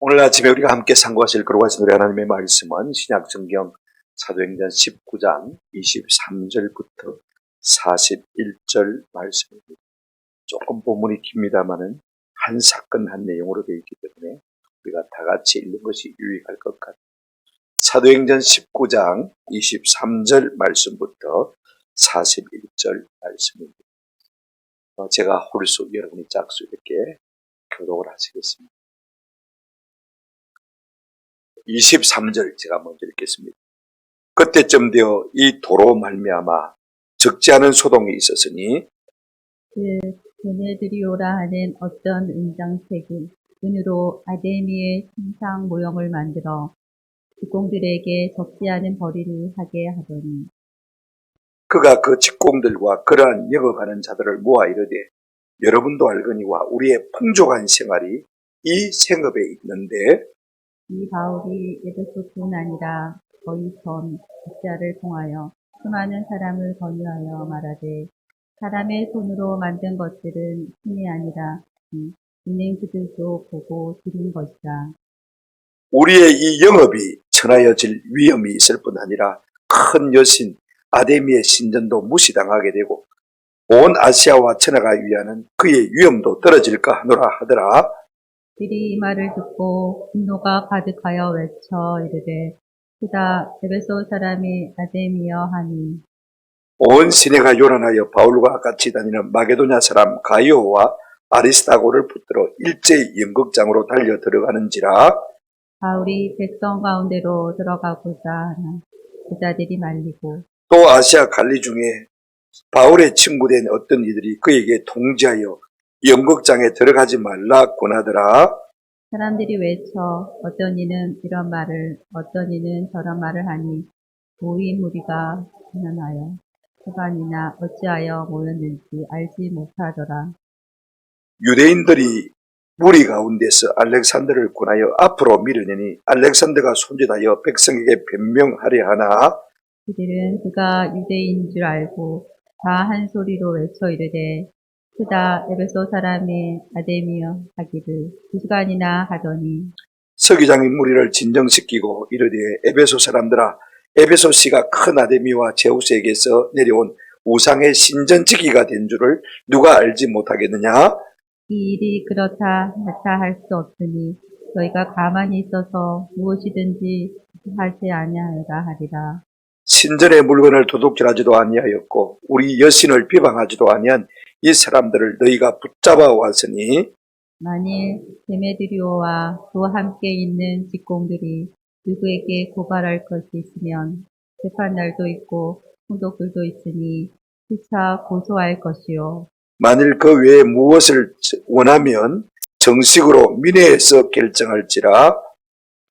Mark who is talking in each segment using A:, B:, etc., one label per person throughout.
A: 오늘 아침에 우리가 함께 상고하실 거룩하신 우리 하나님의 말씀은 신약성경 사도행전 19장 23절부터 41절 말씀입니다. 조금 본문이 깁니다마는 한 사건 한 내용으로 되어 있기 때문에 우리가 다 같이 읽는 것이 유익할 것 같아요. 사도행전 19장 23절 말씀부터 41절 말씀입니다. 제가 홀수, 여러분이 짝수 이렇게 교독을 하시겠습니다. 23절 제가 먼저 읽겠습니다. 그때쯤 되어 이 도로 말미암아 적지 않은 소동이 있었으니
B: 데메드리오라 하는 어떤 은장책이 은으로 아데미의 신상 모형을 만들어 직공들에게 적지 않은 벌이를 하게 하더니
A: 그가 그 직공들과 그러한 역어가는 자들을 모아 이르되 여러분도 알거니와 우리의 풍족한 생활이 이 생업에 있는데
B: 이 바울이 에베소뿐 아니라 거의 전 국자를 통하여 수많은 사람을 권유하여 말하되 사람의 손으로 만든 것들은 신이 아니라 있는 그들도 보고 드린 것이다.
A: 우리의 이 영업이 천하여질 위험이 있을 뿐 아니라 큰 여신 아데미의 신전도 무시당하게 되고 온 아시아와 천하가 위하는 그의 위험도 떨어질까 하노라 하더라.
B: 그들이 이 말을 듣고 분노가 가득하여 외쳐 이르되 그다 에베소 사람이 아데미여 하니
A: 온 시내가 요란하여 바울과 같이 다니는 마게도냐 사람 가이오와 아리스타고를 붙들어 일제히 연극장으로 달려 들어가는지라.
B: 바울이 백성 가운데로 들어가고자 하나 그자들이 말리고
A: 또 아시아 갈리 중에 바울의 친구된 어떤 이들이 그에게 통지하여 연극장에 들어가지 말라 권하더라.
B: 사람들이 외쳐 어떤 이는 이런 말을 어떤 이는 저런 말을 하니 모인 무리가 공연하여 소반이나 어찌하여 모였는지 알지 못하더라.
A: 유대인들이 무리 가운데서 알렉산더를 권하여 앞으로 밀어내니 알렉산더가 손짓하여 백성에게 변명하려 하나
B: 그들은 그가 유대인인 줄 알고 다 한 소리로 외쳐 이르되 크다 에베소 사람의 아데미여 하기를 2시간이나 하더니
A: 서기장이 무리를 진정시키고 이르되 에베소 사람들아 에베소시가 큰 아데미와 제우스에게서 내려온 우상의 신전지기가 된 줄을 누가 알지 못하겠느냐.
B: 이 일이 그렇다 하다 할 수 없으니 너희가 가만히 있어서 무엇이든지 하지 아니하여라 하리라.
A: 신전의 물건을 도둑질하지도 아니하였고 우리 여신을 비방하지도 아니한 이 사람들을 너희가 붙잡아 왔으니
B: 만일 데메드리오와 또 함께 있는 직공들이 누구에게 고발할 것이 있으면 재판날도 있고 총독들도 있으니 피차 고소할 것이요.
A: 만일 그 외에 무엇을 원하면 정식으로 민회에서 결정할지라.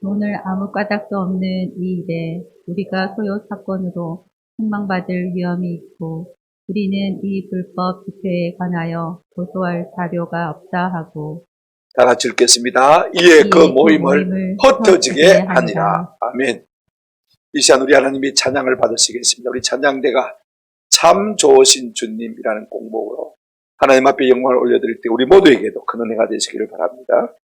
B: 오늘 아무 까닭도 없는 이 일에 우리가 소요 사건으로 책망받을 위험이 있고 우리는 이 불법 집회에 관하여 고소할 자료가 없다 하고
A: 다 같이 읽겠습니다. 이에 그 모임을 흩어지게 하니라. 아멘. 이 시간 우리 하나님이 찬양을 받으시겠습니다. 우리 찬양대가 참 좋으신 주님이라는 공목으로 하나님 앞에 영광을 올려드릴 때 우리 모두에게도 큰 은혜가 되시기를 바랍니다.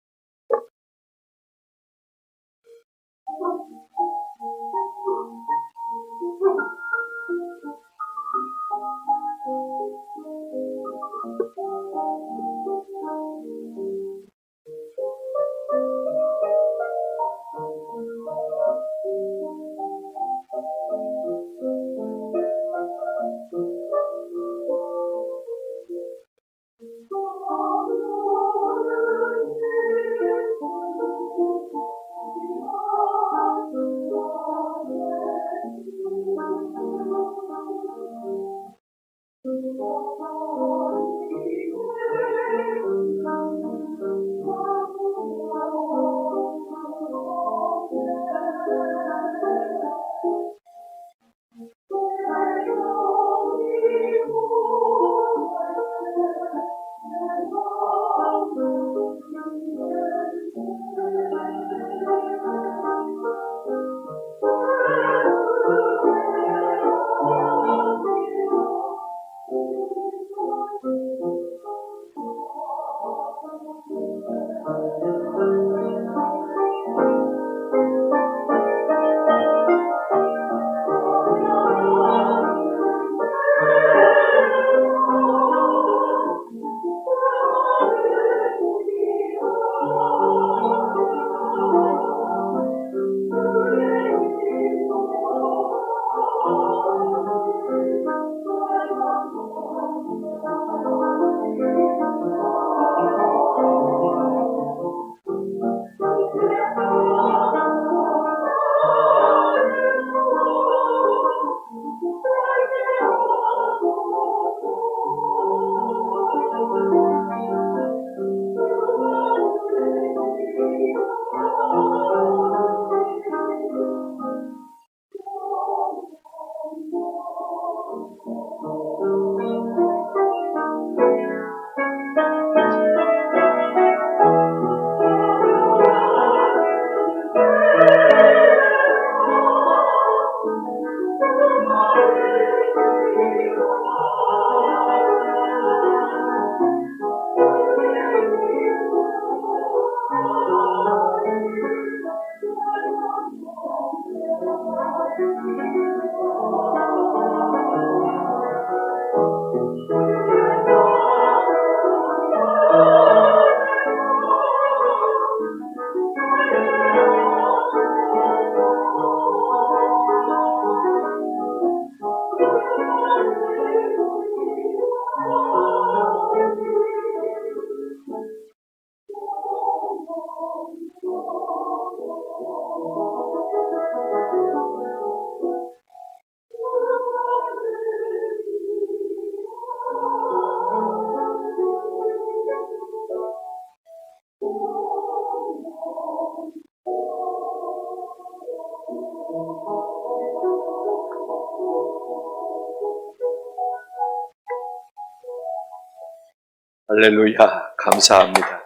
A: 할렐루야, 감사합니다.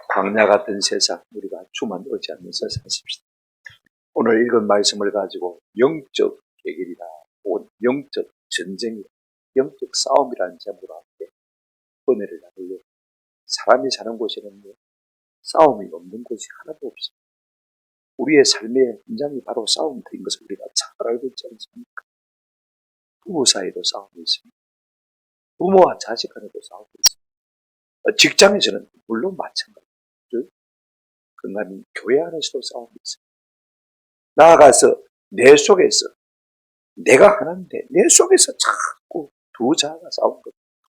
A: 광야 같은 세상, 우리가 주만 의지하면서 사십시다. 오늘 읽은 말씀을 가지고 영적 계길이라, 혹은 영적 전쟁이라, 영적 싸움이라는 제목으로 함께 은혜를 나누려. 사람이 사는 곳에는 싸움이 없는 곳이 하나도 없습니다. 우리의 삶의 현장이 바로 싸움터인 것을 우리가 잘 알고 있지 않습니까? 부부 사이도 싸움이 있습니다. 부모와 자식 간에도 싸움이 있습니다. 직장에서는 물론 마찬가지죠. 그러나 교회 안에서도 싸움이 있습니다. 나아가서 내 속에서 내가 하나인데 내 속에서 자꾸 두 자아가 싸우는 것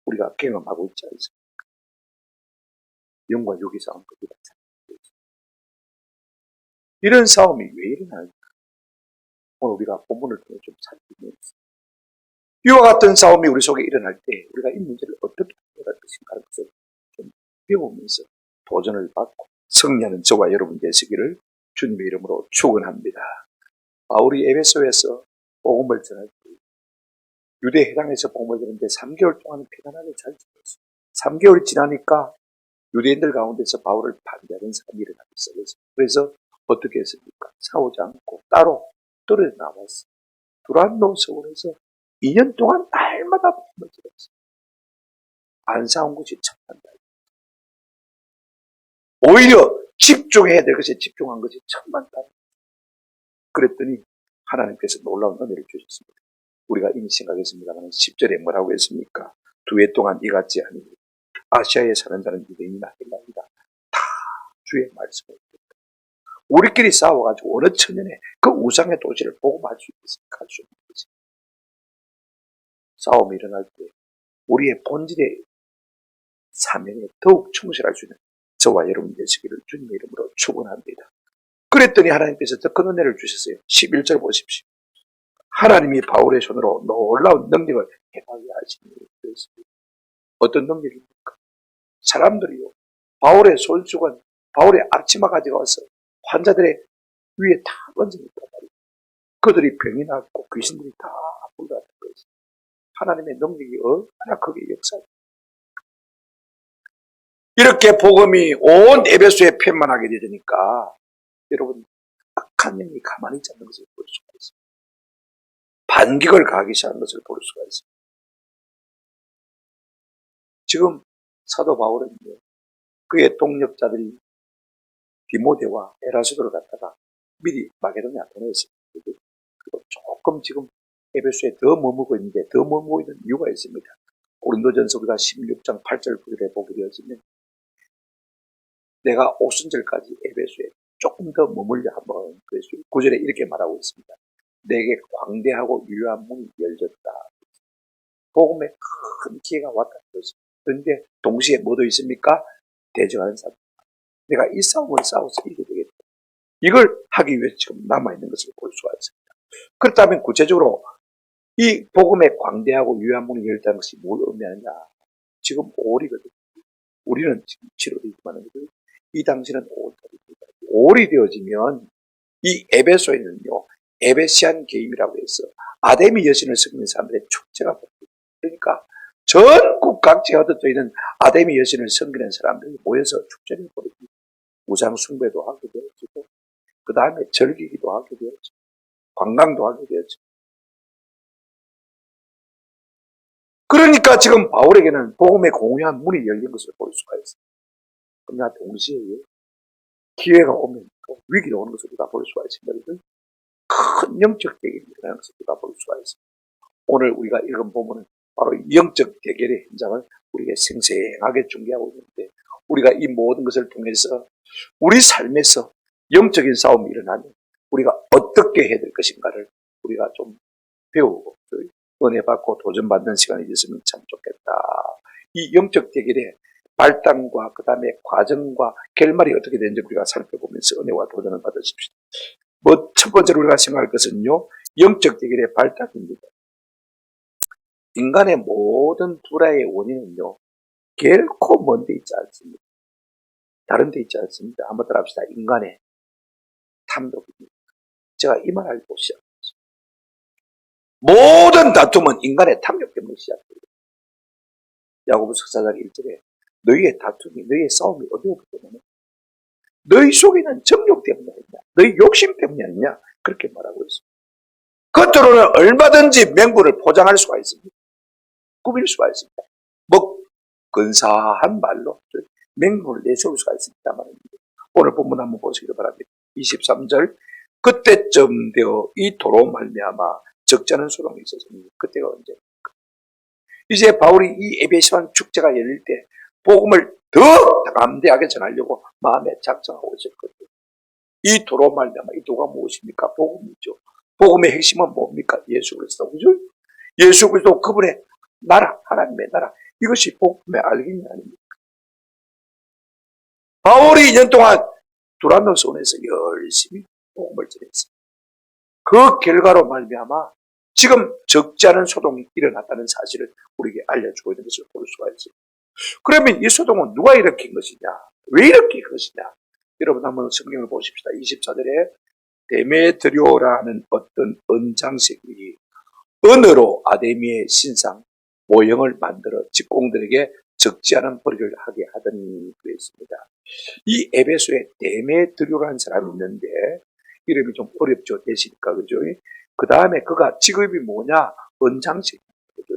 A: 우리가 경험하고 있지 않습니까? 영과 육이 싸우는 겁니다. 이런 싸움이 왜 일어날까? 오늘 우리가 본문을 통해 좀 살피면서 이와 같은 싸움이 우리 속에 일어날 때 우리가 이 문제를 어떻게 해결할 것인가 하는 것을 좀 배우면서 도전을 받고 승리하는 저와 여러분 되시기를 주님의 이름으로 축원합니다. 바울이 에베소에서 복음을 전할 때 유대 해당에서 복음을 전했는데 3개월 동안 편안하게 잘 지냈어요. 3개월이 지나니까 유대인들 가운데서 바울을 반대하는 사람이 일어나기 시작했어요. 그래서 어떻게 했습니까? 싸우지 않고 따로 떨어져 나왔어요. 두란노 서원에서 2년 동안 날마다 복음을 들었어요. 안 싸운 것이 천만다. 오히려 집중해야 될 것에 집중한 것이 천만다. 그랬더니 하나님께서 놀라운 은혜를 주셨습니다. 우리가 이미 생각했습니다만 10절에 뭐라고 했습니까? 2해 동안 이같지 아니니 아시아에 사는 자는 유대인이나 헬라인이다. 다 주의 말씀을 듣다. 우리끼리 싸워가지고 어느 천년에 그 우상의 도시를 복음할 수 있겠습니까? 할 수 없는 거지. 싸움이 일어날 때 우리의 본질의 사명에 더욱 충실할 수 있는 저와 여러분 되시기를 주님의 이름으로 축원합니다. 그랬더니 하나님께서 더 큰 은혜를 주셨어요. 11절 보십시오. 하나님이 바울의 손으로 놀라운 능력을 행하게 하시니 그랬습니다. 어떤 능력입니까? 사람들이요, 바울의 솔직한 바울의 앞치마 가져가서 환자들의 위에 다 얹어놓단 말이에요. 그들이 병이 낫고 귀신들이 다 물러나는 것이 하나님의 능력이 얼마나 크게 역사합니다. 이렇게 복음이 온 에베소에 편만하게 되니까 여러분 악한 영이 가만히 있지 않는 것을 볼 수가 있습니다. 반격을 가하기 시작한 것을 볼 수가 있습니다. 지금 사도 바울은 그의 동력자들이 디모데와 에라스도를 갖다가 미리 마게도니아 보내었습니다. 그리고 조금 지금 에베소에 더 머무고 있는데 더 머무고 있는 이유가 있습니다. 고린도전서 우리가 16장 8절 9절에 보게 되어지면 내가 오순절까지 에베소에 조금 더 머물려 한번 그래서 9절에 이렇게 말하고 있습니다. 내게 광대하고 유효한 문이 열렸다. 복음에 큰 기회가 왔다는 것입니다. 그런데 동시에 뭐도 있습니까? 대적하는 사람. 내가 이 싸움을 싸워서 이기게 되겠다. 이걸 하기 위해서 지금 남아있는 것을 볼 수가 있습니다. 그렇다면 구체적으로 이 복음에 광대하고 유효한 문이 열렸다는 것이 뭘 의미하느냐. 지금 5월이거든요. 우리는 지금 7월이지만 이 당시는 5월달입니다. 5월이 되어지면 이 에베소에는요. 에베시안 게임이라고 해서 아데미 여신을 섬기는 사람들의 축제가 벌어집니다. 전국 각지에 흩어져 있는 아데미 여신을 섬기는 사람들이 모여서 축제를 벌입니다. 우상 숭배도 하게 되어지고, 그 다음에 즐기기도 하게 되었죠. 관광도 하게 되었죠. 그러니까 지금 바울에게는 복음의 공유한 문이 열린 것을 볼 수가 있어요. 그러나 동시에 기회가 오면 또 위기가 오는 것을 우리가 볼 수가 있습니다. 큰 영적 대결이 일어나는 것을 우리가 볼 수가 있습니다. 오늘 우리가 읽은 본문은 바로 영적 대결의 현장을 우리에게 생생하게 중계하고 있는데, 우리가 이 모든 것을 통해서 우리 삶에서 영적인 싸움이 일어나면 우리가 어떻게 해야 될 것인가를 우리가 좀 배우고 은혜 받고 도전받는 시간이 있으면 참 좋겠다. 이 영적 대결의 발단과 그 다음에 과정과 결말이 어떻게 되는지 우리가 살펴보면서 은혜와 도전을 받으십시오. 첫 번째로 우리가 생각할 것은요, 영적 대결의 발단입니다. 인간의 모든 불화의 원인은요, 결코 먼 데 있지 않습니다. 다른 데 있지 않습니다. 한번 따라합시다. 인간의 탐욕입니다. 제가 이 말 알고 시작합니다. 모든 다툼은 인간의 탐욕 때문에 시작됩니다. 야고보서 4장 1절에 너희의 다툼이, 너희의 싸움이 어디오기 때문에? 너희 속에는 정욕 때문에 아니냐? 너희 욕심 때문에 아니냐? 그렇게 말하고 있습니다. 겉으로는 얼마든지 맹구를 포장할 수가 있습니다. 꾸밀 수가 있습니다. 뭐 근사한 말로 맹구를 내세울 수가 있습니다. 오늘 본문 한번 보시기 바랍니다. 23절 그때쯤 되어 이 도로 말미암아 적지 않은 소동이 있었습니다. 그때가 언제입니까? 이제 바울이 이 에베소한 축제가 열릴 때 복음을 더 담대하게 전하려고 마음에 작정하고 있었거든요. 이 도로 말미암아, 이 도가 무엇입니까? 복음이죠. 복음의 핵심은 뭡니까? 예수 그리스도. 그죠? 예수 그리스도 그분의 나라, 하나님의 나라. 이것이 복음의 알갱이 아닙니까? 바울이 2년 동안 두란노선에서 열심히 복음을 전했습니다. 그 결과로 말미암아 지금 적지 않은 소동이 일어났다는 사실을 우리에게 알려주고 있는 것을 볼 수가 있어요. 그러면 이 소동은 누가 일으킨 것이냐? 왜 일으킨 것이냐? 여러분 한번 성경을 보십시다. 24절에 데메드리오라는 어떤 은장색이 은으로 아데미의 신상 모형을 만들어 직공들에게 적지 않은 벌이를 하게 하더니 그랬습니다. 이 에베소에 데메드리오라는 사람이 있는데 이름이 좀 어렵죠. 되시니까 그죠? 그 다음에 그가 직업이 뭐냐? 은장색. 그죠?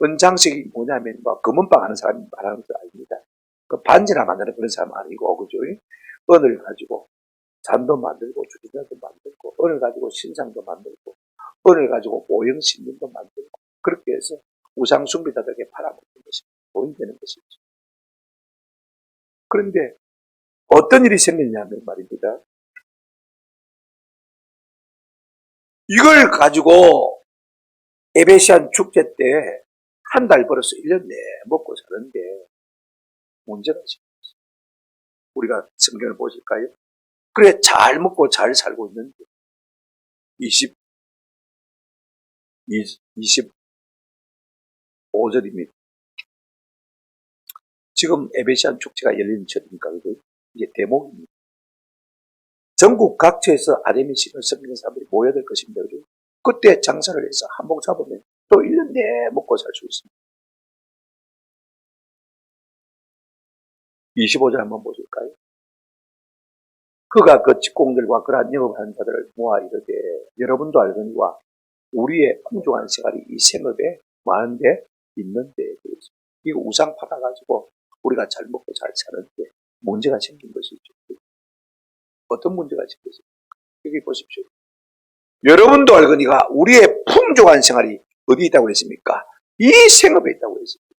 A: 은장색이 뭐냐면 뭐 금은방 하는 사람이 말하는 거 아닙니다. 그 반지나 만드는 그런 사람 아니고 그죠? 은을 가지고 잔도 만들고 주전자도 만들고 은을 가지고 신상도 만들고 은을 가지고 모형 신문도 만들고 그렇게 해서 우상 숭배자들에게 팔아먹는 것이 보인다는 것이죠. 그런데 어떤 일이 생겼냐면 말입니다. 이걸 가지고 에베시안 축제 때 한 달 벌어서 1년 내 먹고 사는데 문제가 생겼어요. 우리가 성경을 보실까요? 그래 잘 먹고 잘 살고 있는데 25절입니다. 지금 에베시안 축제가 열리는 절이니까 이게 대목입니다. 전국 각지에서 아데미 신을 섬기는 사람들이 모여들 것입니다. 그때 장사를 해서 한몫 잡으면 또 1년 내에 먹고 살 수 있습니다. 25절 한번 보실까요? 그가 그 직공들과 그러한 영업하는 자들을 모아 이르되 여러분도 알거니와 우리의 풍족한 생활이 이 생업에 많은데 있는데 이 우상 팔아가지고 우리가 잘 먹고 잘 사는데 문제가 생긴 것이죠. 어떤 문제가 생겼습니까? 여기 보십시오. 여러분도 알거니가 우리의 풍족한 생활이 어디 있다고 했습니까? 이 생업에 있다고 했습니다.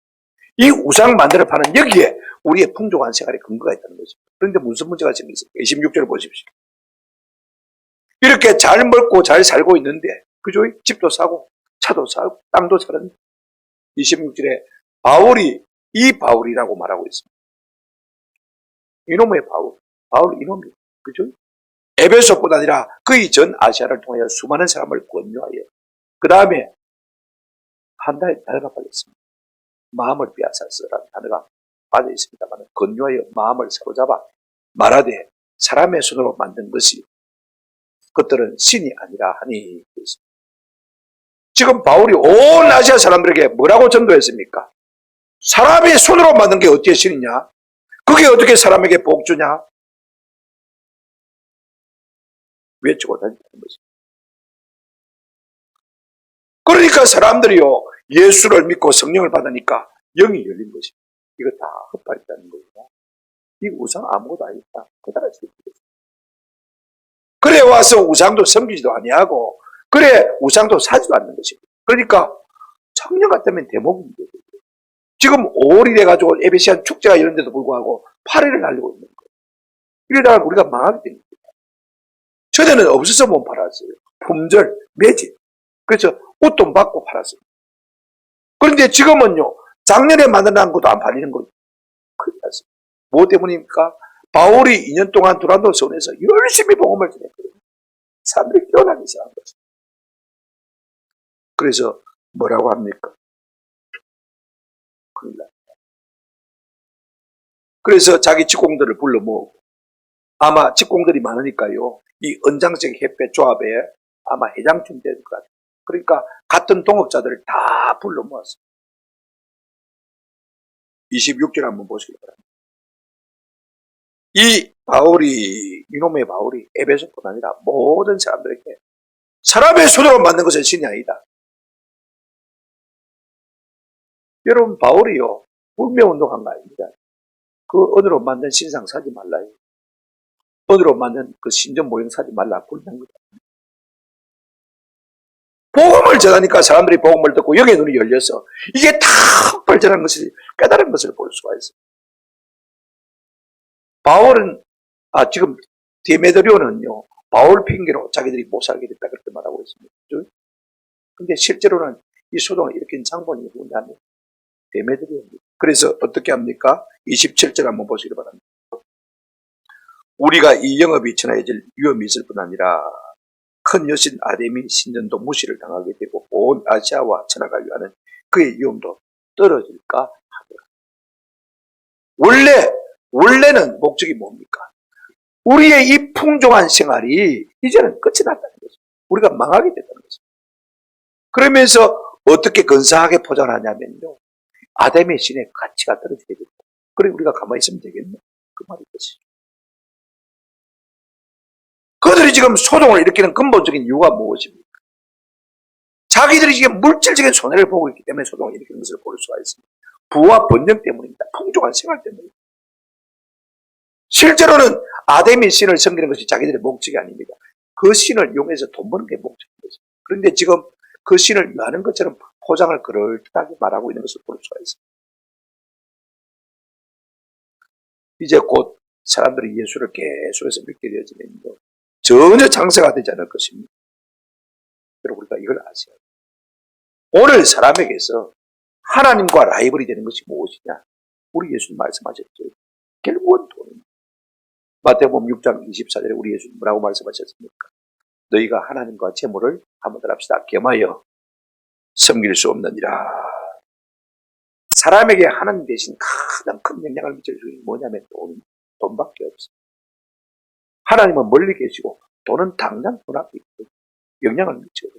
A: 이 우상 만들어 파는 여기에 우리의 풍족한 생활의 근거가 있다는 것입니다. 그런데 무슨 문제가 생겼습니까? 26절을 보십시오. 이렇게 잘 먹고 잘 살고 있는데 그죠? 집도 사고 차도 사고 땅도 사는데 26절에 이 바울이라고 말하고 있습니다. 이놈의 바울 이놈이 그죠? 에베소뿐 아니라 그의 전 아시아를 통하여 수많은 사람을 권유하여 그 다음에 한 단어가 빠졌습니다. 마음을 빼앗았으라는 단어가 빠져 있습니다만 권유하여 마음을 사로잡아 말하되 사람의 손으로 만든 것이 그것들은 신이 아니라 하니 지금 바울이 온 아시아 사람들에게 뭐라고 전도했습니까? 사람의 손으로 만든 게 어떻게 신이냐? 그게 어떻게 사람에게 복 주냐? 외치고 다닌다는 거죠. 그러니까 사람들이요, 예수를 믿고 성령을 받으니까 영이 열린 것이. 이거 다 헛발이라는 거예요. 이 우상 아무것도 아니다. 그다가 그래 와서 우상도 섬기지도 아니하고, 그래 우상도 사지도 않는 것입니다. 그러니까 청년 같다면 대목입니다. 지금 5월이 돼가지고 에베시안 축제가 열는데도 불구하고 8일을 날리고 있는 거예요. 이러다가 우리가 망하게 됩니다. 전에는 없어서 못 팔았어요. 품절, 매진. 그래서 웃돈 받고 팔았어요. 그런데 지금은요, 작년에 만들어놓은 것도 안 팔리는 거예요. 큰일 났어요. 뭐 때문입니까? 바울이 2년 동안 두란노 선에서 열심히 복음을 전했거든요. 사람들이 깨어나기 시작한 거죠. 그래서 뭐라고 합니까? 큰일 났다. 그래서 자기 직공들을 불러 모으고, 아마 직공들이 많으니까요, 이 언장식 협회 조합에 아마 회장팀 될 것 같아요. 그러니까 같은 동업자들을 다 불러 모았어요. 26절 한번 보시기 바랍니다. 이 바울이, 이놈의 바울이 에베소뿐 아니라 모든 사람들에게 사람의 손으로 만든 것은 신이 아니다. 여러분, 바울이요, 불매운동한 거 아닙니다. 그 언어로 만든 신상 사지 말라요. 언어로 만든 그 신전 모형 사지 말라. 불매한 거다. 복음을 전하니까 사람들이 복음을 듣고 영의 눈이 열려서 이게 다 발전한 것을 깨달은 것을 볼 수가 있어요. 바울은 지금 디메드리오는요, 바울 핑계로 자기들이 못 살게 됐다 그렇게 말하고 있습니다. 근데 실제로는 이 소동을 일으킨 장본이 누구냐면 디메드리오입니다. 그래서 어떻게 합니까? 27절 한번 보시기 바랍니다. 우리가 이 영업이 전해질 위험이 있을 뿐 아니라 큰 여신 아데미 신전도 무시를 당하게 되고 온 아시아와 전화가려 하는 그의 위험도 떨어질까 하더라. 원래는 목적이 뭡니까? 우리의 이 풍족한 생활이 이제는 끝이 났다는 거죠. 우리가 망하게 됐다는 거죠. 그러면서 어떻게 근사하게 포장하냐면요, 아담의 신의 가치가 떨어지게 됩니다. 그래 우리가 가만히 있으면 되겠네. 그 말이 것이죠. 그들이 지금 소동을 일으키는 근본적인 이유가 무엇입니까? 자기들이 지금 물질적인 손해를 보고 있기 때문에 소동을 일으키는 것을 볼 수가 있습니다. 부와 번영 때문입니다. 풍족한 생활 때문입니다. 실제로는 아담의 신을 섬기는 것이 자기들의 목적이 아닙니다. 그 신을 이용해서 돈 버는 게 목적인 거죠. 그런데 지금 그 신을 위하는 것처럼 포장을 그럴듯하게 말하고 있는 것을 볼 수가 있습니다. 이제 곧 사람들이 예수를 계속해서 믿게 되어지면요, 전혀 장사가 되지 않을 것입니다. 여러분, 우리가 이걸 아셔야 돼요. 오늘 사람에게서 하나님과 라이벌이 되는 것이 무엇이냐? 우리 예수님 말씀하셨죠. 결국은 돈입니다. 마태복음 6장 24절에 우리 예수님 뭐라고 말씀하셨습니까? 너희가 하나님과 재물을 한번 더 합시다. 겸하여 섬길 수 없느니라. 사람에게 하나님 대신 가장 큰 영향을 미칠 수 있는 게 뭐냐면 돈밖에 없어요. 하나님은 멀리 계시고 돈은 당장 눈앞에 있고 영향을 미쳐요.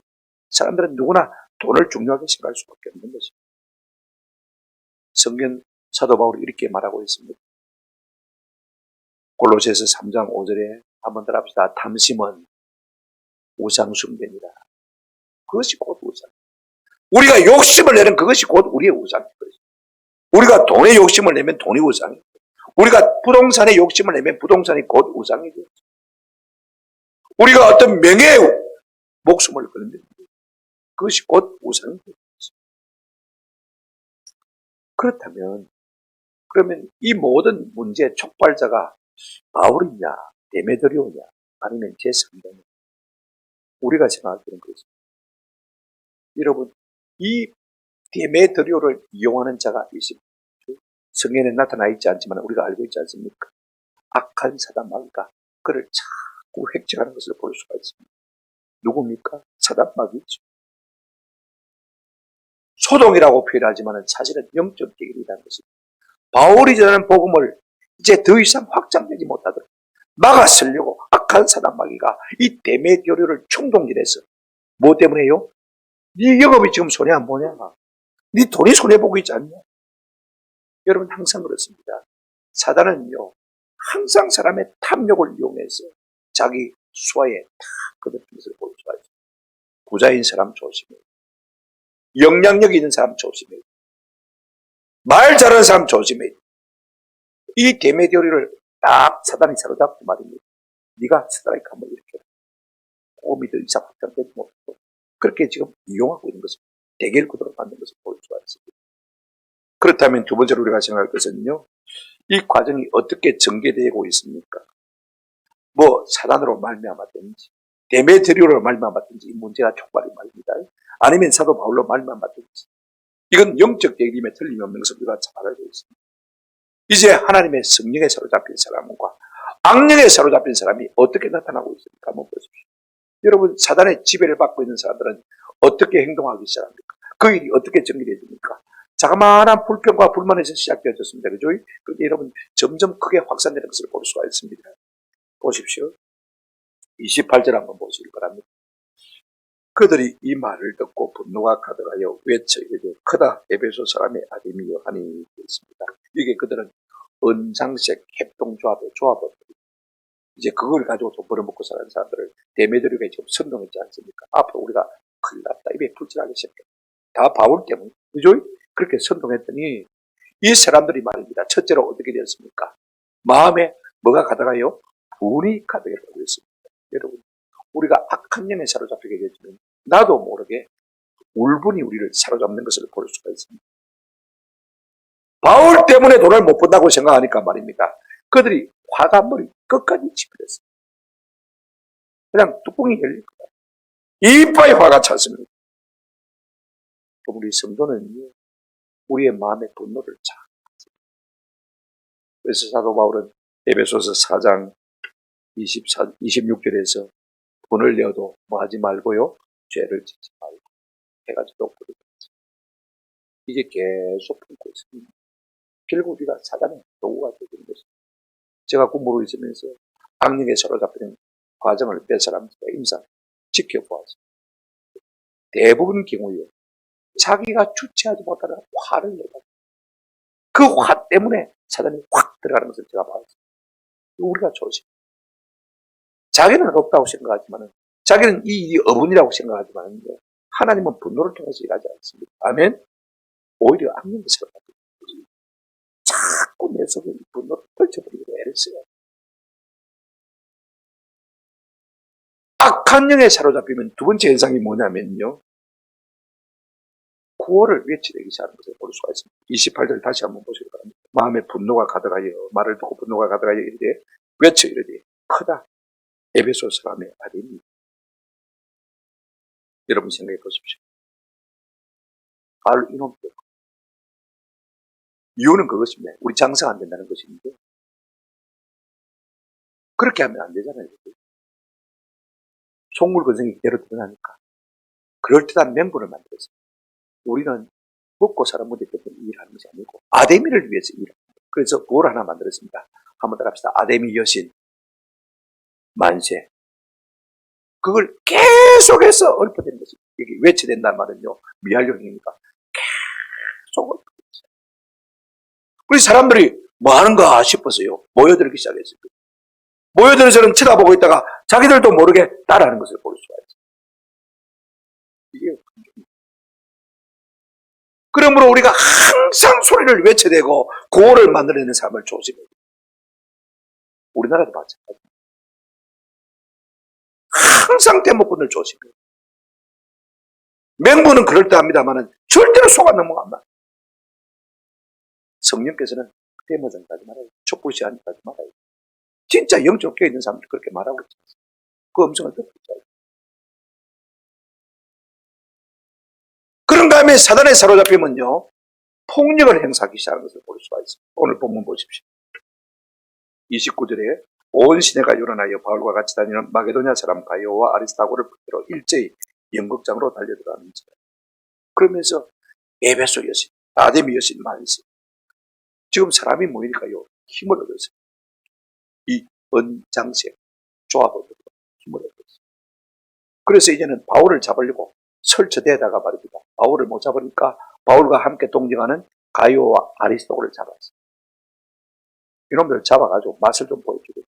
A: 사람들은 누구나 돈을 중요하게 생각할 수밖에 없는 것입니다. 성경 사도 바울이 이렇게 말하고 있습니다. 골로새서 3장 5절에 한번 더 합시다. 탐심은 우상 숭배니라. 그것이 곧 우상. 우리가 욕심을 내는 그것이 곧 우리의 우상인 것입니다. 우리가 돈에 욕심을 내면 돈이 우상이고, 우리가 부동산에 욕심을 내면 부동산이 곧 우상이죠. 우리가 어떤 명예에 목숨을 거는데 그것이 곧 우상이죠. 그렇다면, 그러면 이 모든 문제의 촉발자가 바울이냐, 데메드리오냐, 아니면 제3자냐? 우리가 생각하기는 그렇습니다. 여러분, 이 데메드리오를 이용하는 자가 있습니다. 성경에 나타나 있지 않지만 우리가 알고 있지 않습니까? 악한 사단 마귀가 그를 자꾸 획책하는 것을 볼 수가 있습니다. 누굽니까? 사단 마귀죠. 소동이라고 표현하지만 사실은 영적 대결이라는 것입니다. 바울이 전하는 복음을 이제 더 이상 확장되지 못하도록 막아쓰려고 악한 사단 마귀가 이 데메드리오를 충동질해서 뭐 때문에요? 네 영업이 지금 손해 안 보냐? 네 돈이 손해 보고 있지 않냐? 여러분 항상 그렇습니다. 사단은요, 항상 사람의 탐욕을 이용해서 자기 수하에 탁 거듭히는 것을 볼 수가 있어요. 부자인 사람 조심해요. 영향력 있는 사람 조심해요. 말 잘하는 사람 조심해요. 이 데메디오리를 딱 사단이 사로잡고 말입니다. 네가 사단에게 한번 이렇게 꼬미도 이상 확장되지 못하고 그렇게 지금 이용하고 있는 것을 대결 구도로 만든 것을 볼 수가 있습니다. 그렇다면 두 번째로 우리가 생각할 것은요, 이 과정이 어떻게 전개되고 있습니까? 뭐 사단으로 말미암았든지 데메트리오로 말미암았든지 이 문제가 촉발이 말입니다. 아니면 사도 바울로 말미암았든지 이건 영적 대립에 틀림없는 것을 우리가 잘 알고 있습니다. 이제 하나님의 성령에 사로잡힌 사람과 악령에 사로잡힌 사람이 어떻게 나타나고 있습니까? 한번 보십시오. 여러분 사단의 지배를 받고 있는 사람들은 어떻게 행동하기 시작합니까? 그 일이 어떻게 전개되십니까? 자그마한 불평과 불만에서 시작되어졌습니다. 그죠? 그런데 여러분 점점 크게 확산되는 것을 볼 수가 있습니다. 보십시오. 28절 한번 보시기 바랍니다. 그들이 이 말을 듣고 분노가 가득하여 외쳐 이르되 크다 에베소 사람의 아데미여 하니 있습니다. 이게 그들은 은장색 협동조합의 조합을 이제 그걸 가지고 돈 벌어먹고 사는 사람들을 데메드리오가 지금 선동했지 않습니까? 앞으로 우리가 큰일 났다. 입에 풀칠하기 시작했다. 다 바울 때문에. 그죠? 그렇게 선동했더니 이 사람들이 말입니다. 첫째로 어떻게 되었습니까? 마음에 뭐가 가득하여? 분이 가득했다고 했습니다. 여러분, 우리가 악한 영에 사로잡히게 되면 나도 모르게 울분이 우리를 사로잡는 것을 볼 수가 있습니다. 바울 때문에 돈을 못 번다고 생각하니까 말입니다. 그들이 화가 머리 끝까지 집혔어요. 그냥 뚜껑이 열릴 거예요. 이빠이 화가 찼습니다. 우리 성도는 우리의 마음의 분노를 잘 아습니다. 그래서 사도 바울은 에베소서 4장 26절에서 돈을 내어도 뭐 하지 말고요. 죄를 짓지 말고 해가지고 뿌리겠지. 이제 계속 품고 있습니다. 결국 우리가 사단의 도구가 되는 것입니다. 제가 공부로 있으면서 악령에 사로잡히는 과정을 몇 사람 임상 지켜보았습니다. 대부분 경우에 자기가 주체하지 못하는 화를 내고 그 화 때문에 사단이 확 들어가는 것을 제가 봤습니다. 우리가 조심. 자기는 없다고 생각하지만은 자기는 이 일이 어분이라고 생각하지만은 하나님은 분노를 통해서 일하지 않습니다. 아멘. 오히려 악령에 사로잡히는 거지. 자꾸 내 속에 이 분노를 떨쳐버리고 애를 써요. 악한 영에 사로잡히면 두 번째 현상이 뭐냐면요. 구호를 외치되기 시작하는 것을 볼 수가 있습니다. 28절 다시 한번 보시기 바랍니다. 마음에 분노가 가득하여 말을 듣고 분노가 가득하여 이르되 외쳐 이르되 크다 에베소 사람의 아들입니다. 여러분 생각해 보십시오. 이놈 때문에 이유는 그것입니다. 우리 장사가 안 된다는 것인데 그렇게 하면 안 되잖아요. 속물 근성이 그대로 드러나니까 그럴듯한 맹분을 만들었습니다. 우리는 먹고 사는 분들 때문에 일하는 것이 아니고 아데미를 위해서 일합니다. 그래서 뭘 하나 만들었습니다. 한번 따라합시다. 아데미 여신 만세. 그걸 계속해서 읊어대는 것입니다. 여기 외쳐댄다는 말은요. 미활용이니까 계속 읊어대죠. 그래서 사람들이 뭐 하는가 싶어서요. 모여들기 시작했습니다. 모여들어서는 쳐다보고 있다가 자기들도 모르게 따라하는 것을 볼 수가 있어요. 이게 그러므로 우리가 항상 소리를 외쳐대고 구호를 만들어내는 삶을 조심해야 돼요. 우리나라도 마찬가지입니다. 항상 대목군을 조심해요. 맹보는 그럴듯합니다만 절대로 속아 넘어간다. 성령께서는 대모전까지 말아요. 촛불시한까지 말아요. 진짜 영적 껴 있는 사람들 그렇게 말하고 있어요. 그 음성을 듣고 있어요. 그런 다음에 사단에 사로잡히면요. 폭력을 행사하기 시작하는 것을 볼 수가 있습니다. 오늘 본문 보십시오. 29절에 온 시내가 일어나여 바울과 같이 다니는 마게도냐 사람 가이오와 아리스타고를 붙들어 일제히 연극장으로 달려들어가는지. 그러면서 에베소 여신, 아데미 여신 만세. 지금 사람이 모이니까요. 힘을 얻었어요. 이 은장색 조합으로 힘을 얻었어요. 그래서 이제는 바울을 잡으려고 설치되다가 말입니다. 바울을 못 잡으니까 바울과 함께 동정하는 가이오와 아리스토를 잡았어요. 이놈들 잡아가지고 맛을 좀 보여주고.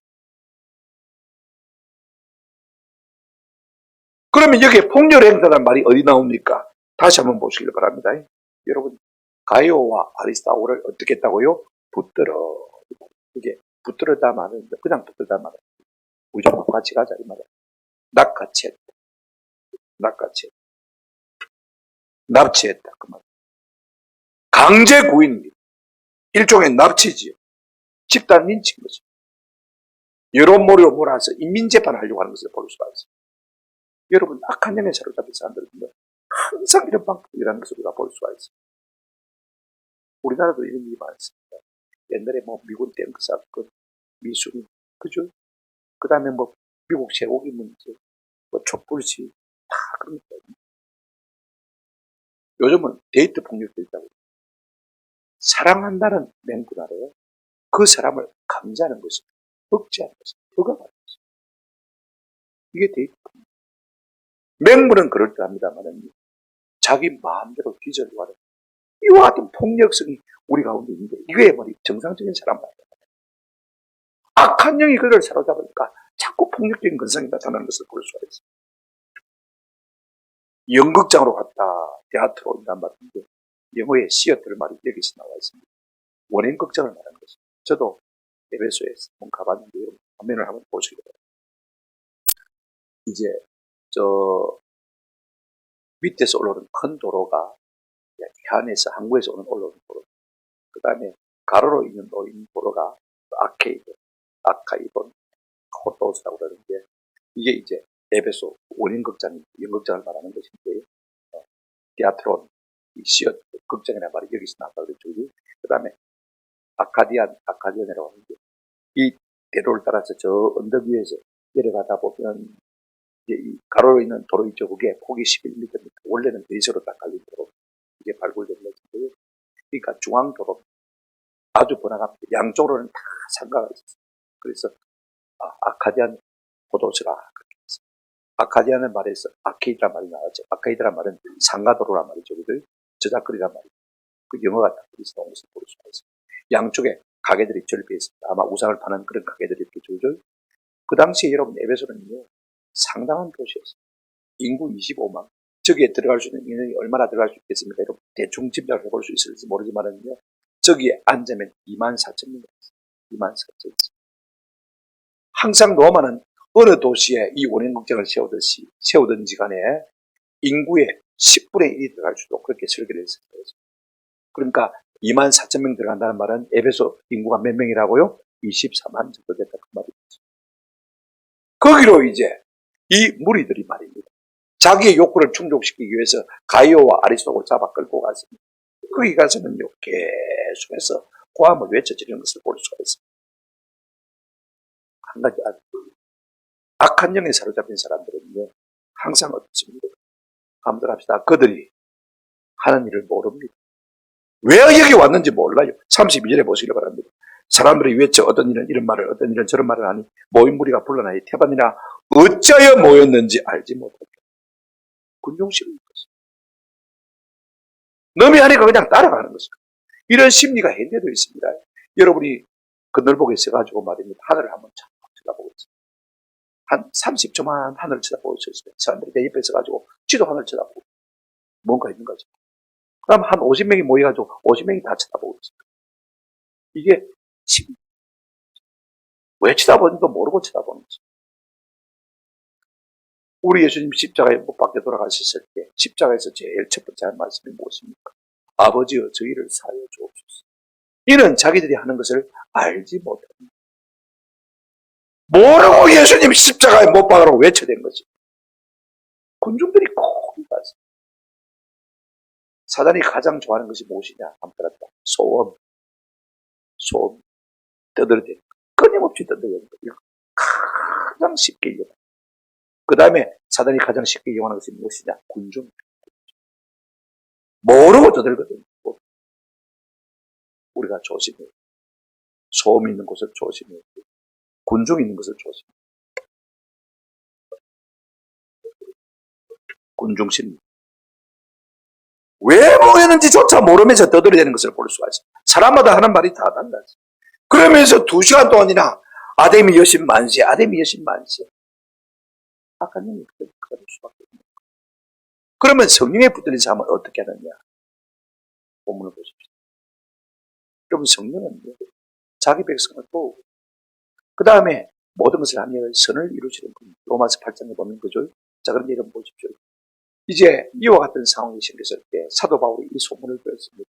A: 그러면 여기에 폭렬행사라는 말이 어디 나옵니까? 다시 한번 보시길 바랍니다. 여러분, 가이오와 아리스토를 어떻게 했다고요? 붙들어. 이게 붙들었다 말은 그냥 붙들다 말은 우리 좀 같이 가자 이 말이야. 낚아챘다. 낚아챘다. 납치했다 그 말. 강제 구인입니다. 일종의 납치지요. 집단 린치인 거죠. 여론몰이로 몰아서 인민재판하려고 하는 것을 볼 수가 있어요. 여러분, 악한 영에 사로잡힌 사람들은 항상 이런 방법이라는 것을 우리가 볼 수가 있어요. 우리나라도 이런 일이 많습니다. 옛날에 뭐 미군 탱크 사건, 미수리, 그죠? 그 다음에 뭐 미국 쇠고기 문제, 뭐 촛불 시위, 다 그런 거예요. 요즘은 데이트 폭력도 있다고. 사랑한다는 맹분 아래에 그 사람을 감지하는 것이, 억제하는 것이, 그가 말이죠. 이게 데이트 폭력. 맹분은 그럴듯합니다만 자기 마음대로 기절을 하는 이와 같은 폭력성이 우리 가운데 있는데 이게 뭐니 정상적인 사람 말이야. 악한 영이 그를 사로잡으니까 자꾸 폭력적인 근성이 나타나는 것을 볼 수가 있어요. 연극장으로 갔다 테아트로 온단 말인데 영어의 시어트를 말이 여기서 나와 있습니다. 원인 극장을 말하는 것입니다. 저도 에베소에 한번 가봤는데 화면을 한번 보시기 바랍니다. 이제 저 밑에서 올라오는 큰 도로가 해안에서 항구에서 올라오는 도로, 그 다음에 가로로 있는 도로가 아카이돈, 호토스라고 그러는데 이게 이제 에베소 원인극장, 연극장을 말하는 것인데 디아트론, 시어 극장이라는 말이 여기서 나왔다고 그랬죠. 그 다음에 아카디안이라고 하는데 이 대로를 따라서 저 언덕 위에서 내려가다 보면 이 가로로 있는 도로 있죠. 그게 폭이 11m입니다. 원래는 베이스로 딱 갈린 도로. 이게 발굴된 것인데요. 그러니까 중앙도로 아주 번화갑니다. 양쪽으로는 다 상가가 있었어요. 그래서 아카디안 포도스라 그렇게 했어요. 아카디안의 말에서 아케이드란 말이 나왔죠. 아케이드란 말은 상가도로란 말이죠. 그들 저작거리란 말이죠. 그 영어가 딱 그리스 나온 것을 볼 수가 있어요. 양쪽에 가게들이 절벽에 있습니다. 아마 우상을 파는 그런 가게들이 이렇게 줄줄. 그 당시에 여러분 에베소는요 상당한 도시였어요. 인구 25만. 저기에 들어갈 수 있는 인원이 얼마나 들어갈 수 있겠습니까? 여러분 대충 짐작을 해볼 수 있을지 모르지만은요 저기에 앉으면 24,000명. 24,000명. 항상 로마는 어느 도시에 이 원인극장을 세우든지 간에 인구의 10분의 1이 들어갈 수도 그렇게 설계를 했어요. 그러니까 24,000명 들어간다는 말은 에베소 인구가 몇 명이라고요? 24만 정도 됐다 그 말이죠. 거기로 이제 이 무리들이 말입니다. 자기의 욕구를 충족시키기 위해서 가이오와 아리스토를 잡아 끌고 갔습니다. 거기 가서는요 계속해서 고함을 외쳐지는 것을 볼 수가 있습니다. 한 가지 악한 영에 사로잡힌 사람들은요 항상 어떻습니까? 한번 합시다. 그들이 하는 일을 모릅니다. 왜 여기 왔는지 몰라요. 32절에 보시기 바랍니다. 사람들이 외쳐 어떤 일은 이런 말을 어떤 일은 저런 말을 하니 모인 무리가 불러나니 태반이나 어찌하여 모였는지 알지 못하고 군중심리인 것입니다. 너미 하니까 그냥 따라가는 것입니다. 이런 심리가 현대도 있습니다. 여러분이 그늘복에 있어가지고 말입니다. 하늘을 한번 쳐다보고 있습니다. 한 30초만 하늘을 쳐다보고 있었어요. 사람들이 내 옆에 있어가지고 지도 하늘을 쳐다보고 뭔가 있는 거죠. 그럼 한 50명이 모여가지고 50명이 다 쳐다보고 있습니다. 이게 왜 쳐다보는지도 모르고 쳐다보는 거죠. 우리 예수님 십자가에 못 박혀 돌아가셨을 때 십자가에서 제일 첫 번째 한 말씀이 무엇입니까? 아버지여 저희를 사하여 주옵소서. 이는 자기들이 하는 것을 알지 못합니다. 모르고 예수님 십자가에 못 박으라고 외쳐댄 거지. 군중들이 꼭 봤어요. 사단이 가장 좋아하는 것이 무엇이냐? 한번 들었다. 소음, 떠들어대는 거. 끊임없이 떠들어대는 거. 가장 쉽게 이겨요. 그 다음에 사단이 가장 쉽게 이용하는 것이 무엇이냐? 군중. 모르고 떠들거든요. 우리가 조심해야 돼요. 소음 있는 곳을 조심해야 돼요. 군중 있는 것을 조심해야 돼요. 군중심. 왜 모였는지조차 모르면서 떠들어대는 것을 볼 수가 있어요. 사람마다 하는 말이 다 달라요. 그러면서 2시간 동안이나 아담이 여신 만세, 아담이 여신 만세. 아까님이 그럴 수밖에 없는 거예요. 그러면 성령에 붙들린 사람은 어떻게 하느냐? 본문을 보십시오. 여러분, 성령은 자기 백성을 보고 그 다음에 모든 것을 하며 선을 이루시는 분. 로마서 8장에 보면 그죠? 자, 그럼 여러분 보십시오. 이제 이와 같은 상황이 생겼을 때 사도 바울이 이 소문을 들었습니다.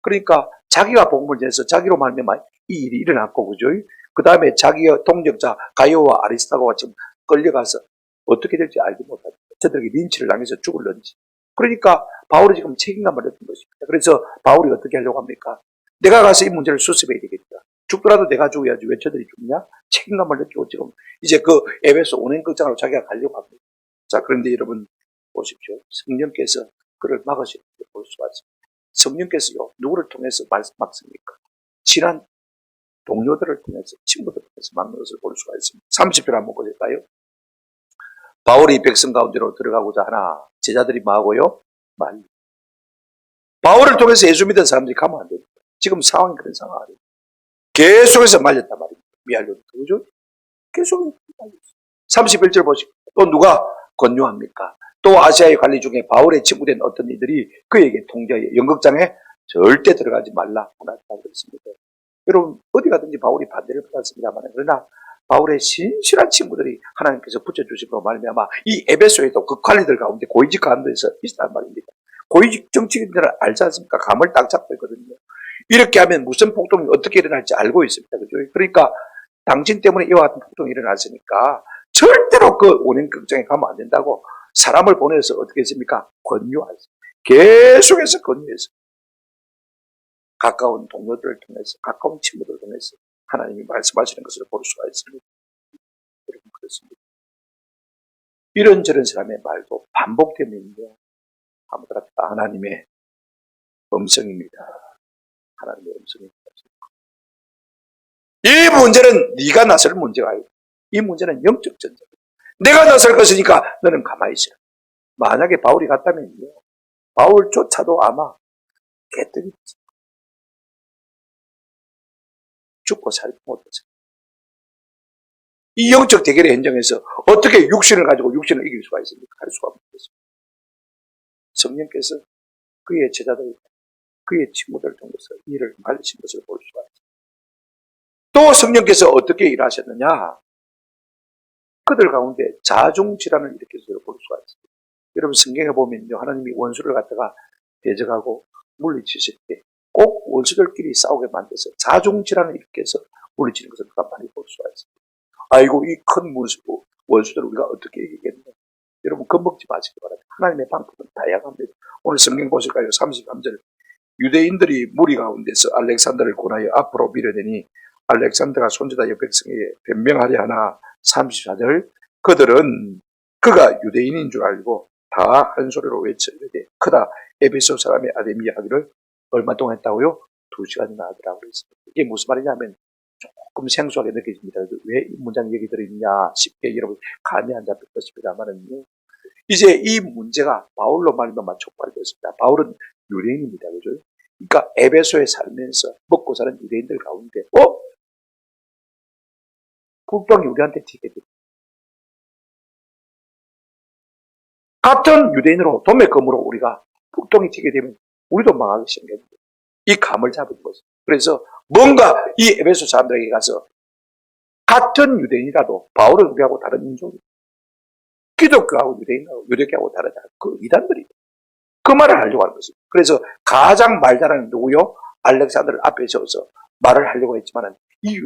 A: 그러니까 자기가 복음을 전해서 자기로 말미암아 이 일이 일어났고, 그죠? 그 다음에 자기의 동역자 가이오와 아리스타고가 지금 끌려가서 어떻게 될지 알지 못하죠. 저들에게 린치를 당해서 죽을런지. 그러니까 바울이 지금 책임감을 느낀 것입니다. 그래서 바울이 어떻게 하려고 합니까? 내가 가서 이 문제를 수습해야 되겠다. 죽더라도 내가 죽어야지 왜 저들이 죽냐? 책임감을 느끼고 지금 이제 그 에베소 운행극장으로 자기가 가려고 합니다. 자, 그런데 여러분 보십시오. 성령께서 그를 막으실 때 볼 수가 있습니다. 성령께서요, 누구를 통해서 막습니까? 친한 동료들을 통해서, 친구들을 통해서 막는 것을 볼 수가 있습니다. 30절 한번 보실까요? 바울이 백성 가운데로 들어가고자 하나 제자들이 뭐하고요? 말리. 바울을 통해서 예수 믿은 사람들이 가면 안 됩니다. 지금 상황이 그런 상황 아니에요. 계속해서 말렸단 말입니다. 미알려도 그죠? 계속 말렸어요. 31절 보시고 또 누가 권유합니까? 또 아시아의 관리 중에 바울의 친구된 어떤 이들이 그에게 통제하여 연극장에 절대 들어가지 말라고 나타나고 있습니다. 여러분 어디 가든지 바울이 반대를 받았습니다만 그러나 바울의 신실한 친구들이 하나님께서 붙여주심으로 말미암아 이 에베소에도 그 관리들 가운데 고위직 가운데서 있단 말입니다. 고위직 정치인들은 알지 않습니까? 감을 딱 잡고 있거든요. 이렇게 하면 무슨 폭동이 어떻게 일어날지 알고 있습니다. 그죠? 그러니까 당신 때문에 이와 같은 폭동이 일어났으니까 절대로 그 운행극장에 가면 안 된다고 사람을 보내서 어떻게 했습니까? 권유하셨습니다. 계속해서 권유해서 가까운 동료들을 통해서 가까운 친구들을 통해서 하나님이 말씀하시는 것을 볼 수가 있습니다. 여러분 그렇습니다. 이런저런 사람의 말도 반복되면요. 아무도 다 하나님의 음성입니다. 하나님의 음성입니다. 이 문제는 네가 나설 문제가 아니고 이 문제는 영적 전쟁. 내가 나설 것이니까 너는 가만히 있어라. 만약에 바울이 갔다면요. 바울조차도 아마 깨뜨리지. 죽고 살지 못했어요. 이 영적 대결의 현장에서 어떻게 육신을 가지고 육신을 이길 수가 있습니까? 할 수가 없습니다. 성령께서 그의 제자들, 그의 친구들 통해서 일을 말리신 것을 볼 수가 있습니다. 또 성령께서 어떻게 일하셨느냐? 그들 가운데 자중질환을 일으켜서 볼 수가 있습니다. 여러분 성경에 보면요. 하나님이 원수를 갖다가 대적하고 물리치실 때 꼭 원수들끼리 싸우게 만들어서 자중질환을 일으켜서 물리치는 것을 우리가 많이 볼 수가 있습니다. 아이고 이 큰 원수들을 우리가 어떻게 이기겠냐. 여러분 겁먹지 마시기 바랍니다. 하나님의 방법은 다양합니다. 오늘 성경 보실까요? 33절 유대인들이 무리 가운데서 알렉산더를 권하여 앞으로 밀어내니 알렉산더가 손주다여 백성에게 변명하려 하나 34절 그들은 그가 유대인인 줄 알고 다 한 소리로 외쳐 이르되 크다 에베소 사람의 아데미아 하기를 얼마 동안 했다고요? 2시간이나 하더라고 그랬습니다. 이게 무슨 말이냐면 조금 생소하게 느껴집니다. 왜 이 문장 얘기 들어있냐 쉽게 여러분 감이 안 잡힐 것입니다만은요. 이제 이 문제가 바울로 말미암아 촉발되었습니다. 바울은 유대인입니다. 그죠? 그러니까 에베소에 살면서 먹고 사는 유대인들 가운데 북방이 우리한테 튀게 됩니다. 같은 유대인으로 도매금으로 우리가 북동이 튀게 되면 우리도 망하기 생깁니다. 이 감을 잡은 거죠. 그래서 뭔가 이 에베소 사람들에게 가서 같은 유대인이라도 바울은 우리하고 다른 민족이에요. 기독교하고 유대교하고 다르다. 그 이단들이 그 말을 하려고 하는 것입니다. 그래서 가장 말 잘하는 누구요? 알렉산더를 앞에 세워서 말을 하려고 했지만 이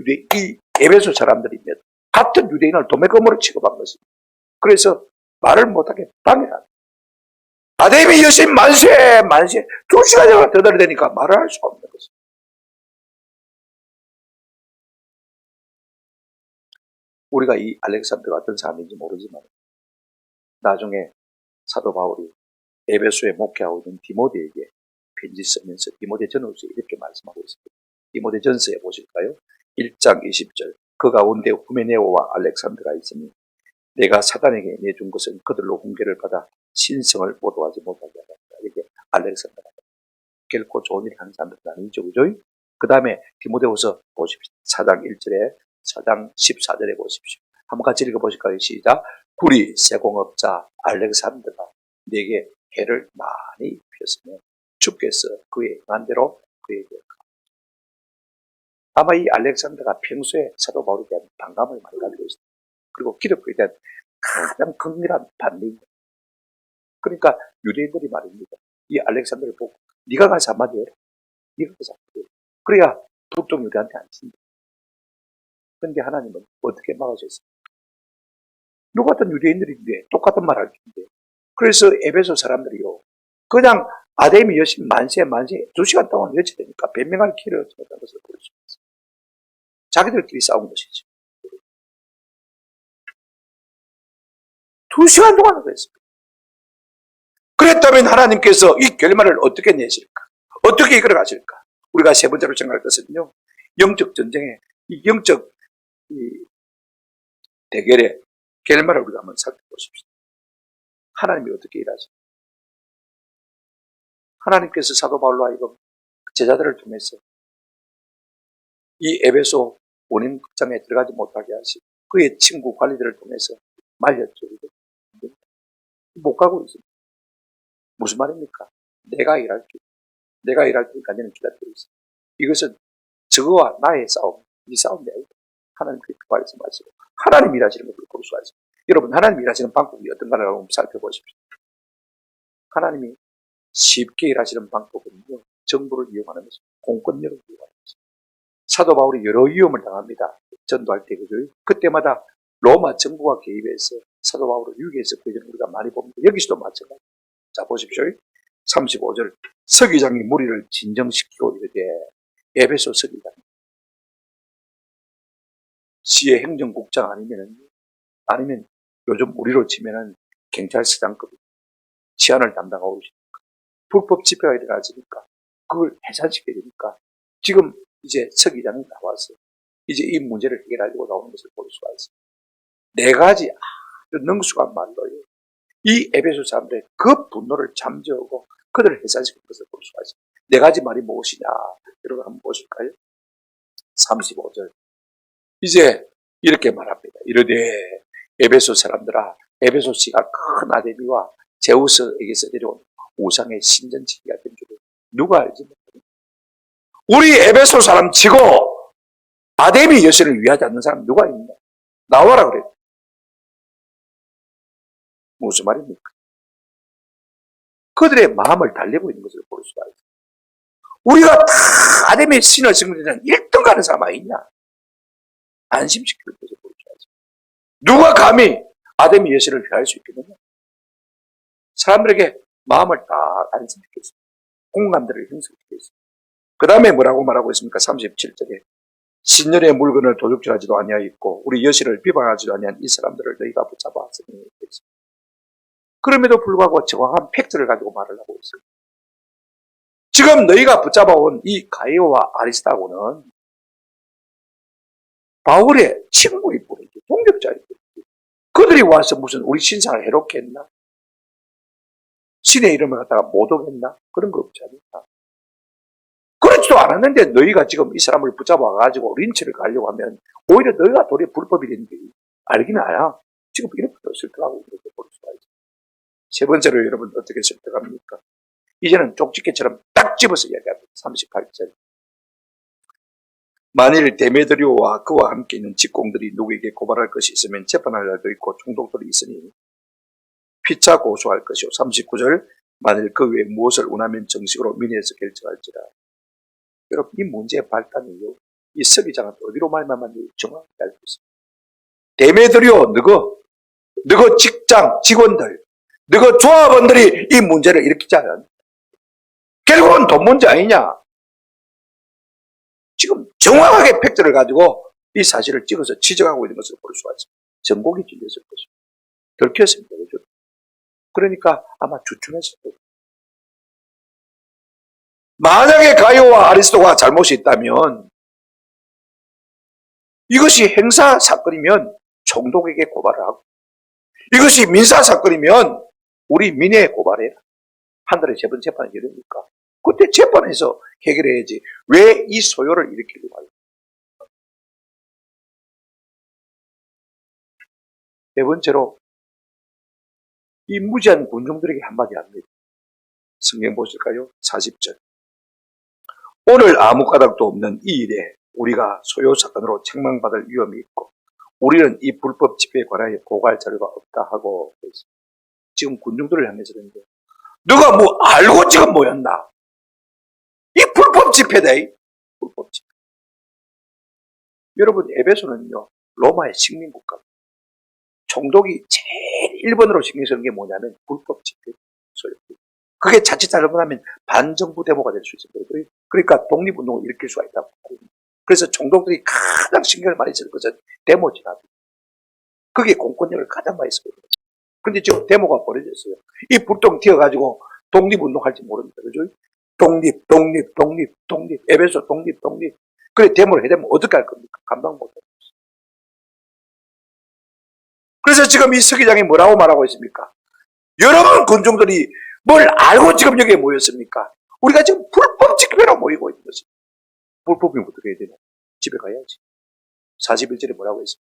A: 에베소 사람들이 같은 유대인을 도매금으로 취급한 것입니다. 그래서 말을 못하게 방해합니다. 아데미 여신 만세! 2시간이나 더달리니까 말을 할 수가 없는 것입니다. 우리가 이 알렉산더가 어떤 사람인지 모르지만 나중에 사도 바울이 에베소에 목회하고 있는 디모데에게 편지 쓰면서 디모데 전후서에 이렇게 말씀하고 있습니다. 디모데 전서에 보실까요? 1장 20절 그 가운데 후메네오와 알렉산더가 있으니 내가 사단에게 내준 것은 그들로 훈계를 받아 신성을 보도하지 못하게 하였다. 사람들에게 알렉산더가 결코 좋은 일을 하는 사람들은 아니죠. 그죠? 그 다음에 디모데후서 보십시오. 4장 1절에 4장 14절에 보십시오. 한번 같이 읽어보실까요? 시작. 구리 세공업자 알렉산더가 내게 해를 많이 입혔으며 주께서 그의 행한 대로 그에게 아마 이 알렉산더가 평소에 사도 바울에 대한 반감을 많이 가지고 있습니다. 그리고 기독교에 대한 가장 극렬한 반대인 거예요. 그러니까 유대인들이 말입니다. 이 알렉산더를 보고 네가 가서 한마디 해라. 네가 가서 한마디 해라. 그래야 북쪽 유대한테 안 친다. 그런데 하나님은 어떻게 막아주셨어요? 똑같은 유대인들인데 똑같은 말 할 텐데. 그래서 에베소 사람들이요. 그냥 아데미 여신 만세 2시간 동안 여치되니까 변명할 기회를 얻지 못한 것을 볼 수 있어요. 자기들끼리 싸운 것이죠. 2시간 동안 그랬습니다. 그랬다면 하나님께서 이 결말을 어떻게 내실까? 어떻게 이끌어 가실까? 우리가 세 번째로 생각할 것은요. 영적 전쟁의 이 영적 대결의 결말을 우리가 한번 살펴보십시오. 하나님이 어떻게 일하십니까? 하나님께서 사도 바울로 하여금 제자들을 통해서 이 에베소 원인 극장에 들어가지 못하게 하시고 그의 친구 관리들을 통해서 말렸죠. 못 가고 있습니다. 무슨 말입니까? 내가 일할게. 내가 일할 테니까 너는 기다리고 있어. 이것은 저거와 나의 싸움, 이 싸움이 아니다. 하나님께 말씀하시고 하나님 일하시는 것을 볼 수가 있습니다. 여러분 하나님 일하시는 방법이 어떤가를 한번 살펴보십시오. 하나님이 쉽게 일하시는 방법은요. 정부를 이용하는 것입니다. 공권력을 이용하는 것입니다. 사도 바울이 여러 위험을 당합니다. 전도할 때 그죠? 그때마다 로마 정부가 개입해서 사도 바울을 유기해서 구해주는 우리가 많이 봅니다. 여기서도 마찬가지. 자 보십시오. 35절 서기장이 무리를 진정시키고 이르되 에베소 서기장 시의 행정국장 아니면 요즘 우리로 치면은 경찰서장급 치안을 담당하고 있으니까 불법 집회가 일어나지니까 그걸 해산시켜야 되니까 지금 이제 서기장이 나와서 이제 이 문제를 해결하려고 나오는 것을 볼 수가 있습니다. 네 가지 아주 능숙한 말로요. 이 에베소 사람들의 그 분노를 잠재우고 그들을 해산시키는 것을 볼 수가 있습니다. 네 가지 말이 무엇이냐? 여러분 한번 보실까요? 35절 이제 이렇게 말합니다. 이르되 에베소 사람들아 에베소 씨가 큰 아데미와 제우스에게서 내려온 우상의 신전지기가 된 줄을 누가 알지 못합니다. 우리 에베소 사람 치고 아데미 여신을 위하지 않는 사람 누가 있냐? 나와라 그래요. 무슨 말입니까? 그들의 마음을 달래고 있는 것을 볼 수가 있어요. 우리가 다 아담의 신을 승리하는 1등 가는 사람 아니냐? 안심시키는 것을 볼 수가 있어요. 누가 감히 아담의 예수를 피할 수 있겠느냐? 사람들에게 마음을 다 안심시켰어요. 공감대를 형성시켰어요. 그 다음에 뭐라고 말하고 있습니까? 37절에 신년의 물건을 도둑질하지도 아니하였고 우리 여신을 비방하지도 아니한 이 사람들을 너희가 붙잡아 쓰니 그럼에도 불구하고 정확한 팩트를 가지고 말을 하고 있어요. 지금 너희가 붙잡아온 이 가이오와 아리스타고는 바울의 친구일 뿐이죠. 동력자일 뿐이죠. 그들이 와서 무슨 우리 신상을 해롭게 했나? 신의 이름을 갖다가 모독했나? 그런 거 없지 않을까? 그렇지도 않았는데 너희가 지금 이 사람을 붙잡아가지고 린치를 가려고 하면 오히려 너희가 도리어 불법이 되는 게 알긴 알아. 지금 이렇게 설득하고 있는 것을 볼 수가 있어요. 세 번째로 여러분 어떻게 설득합니까? 이제는 쪽집게처럼 딱 집어서 이야기합니다. 38절. 만일 데메드리오와 그와 함께 있는 직공들이 누구에게 고발할 것이 있으면 재판할 날도 있고 총독들이 있으니 피차 고소할 것이요. 39절. 만일 그 외에 무엇을 원하면 정식으로 민의에서 결정할지라. 여러분 이 문제의 발단이요. 이 서기장은 어디로 말만 정확히 알고 있습니다. 데메드리오 너거 직장 직원들 너거 조합원들이 이 문제를 일으키자면 결국은 돈 문제 아니냐. 지금 정확하게 팩트를 가지고 이 사실을 찍어서 지적하고 있는 것을 볼 수가 있습니다. 전곡이 찔렸을 것입니다. 들켰습니다. 그렇죠? 그러니까 아마 주춤했을 거예요. 만약에 가이오와 아리스토가 잘못이 있다면 이것이 행사 사건이면 총독에게 고발을 하고 이것이 민사 사건이면 우리 민회에 고발해라. 한 달에 3번 재판이 열립니까? 그때 재판에서 해결해야지. 왜 이 소요를 일으키려고 하요? 네 번째로, 이 무지한 군중들에게 한마디 합니다. 성경 보실까요? 40절. 오늘 아무 까닭도 없는 이 일에 우리가 소요사건으로 책망받을 위험이 있고, 우리는 이 불법 집회에 관하여 고갈 자료가 없다 하고 있습니다. 지금 군중들을 향해서 그런데, 누가 뭐 알고 지금 모였나? 이 불법 집회다. 불법 집회. 여러분, 에베소는요, 로마의 식민국가. 총독이 제일 1번으로 신경 쓰는 게 뭐냐면 불법 집회 소요. 그게 자칫 잘못하면 반정부 데모가 될 수 있습니다. 그러니까 독립운동을 일으킬 수가 있다고. 그래서 총독들이 가장 신경을 많이 쓰는 것은 데모 진압. 그게 공권력을 가장 많이 쓰고 있는 거죠. 근데 지금 데모가 벌어졌어요. 이 불똥 튀어가지고 독립운동할지 모릅니다. 그죠? 독립. 에베소 독립. 그래, 데모를 해야 되면 어떻게 할 겁니까? 감당 못 해요. 그래서 지금 이 서기장이 뭐라고 말하고 있습니까? 여러분 군중들이 뭘 알고 지금 여기에 모였습니까? 우리가 지금 불법 집회로 모이고 있는 것입니다. 불법이면 어떻게 해야 되냐? 집에 가야지. 41절에 뭐라고 했습니까?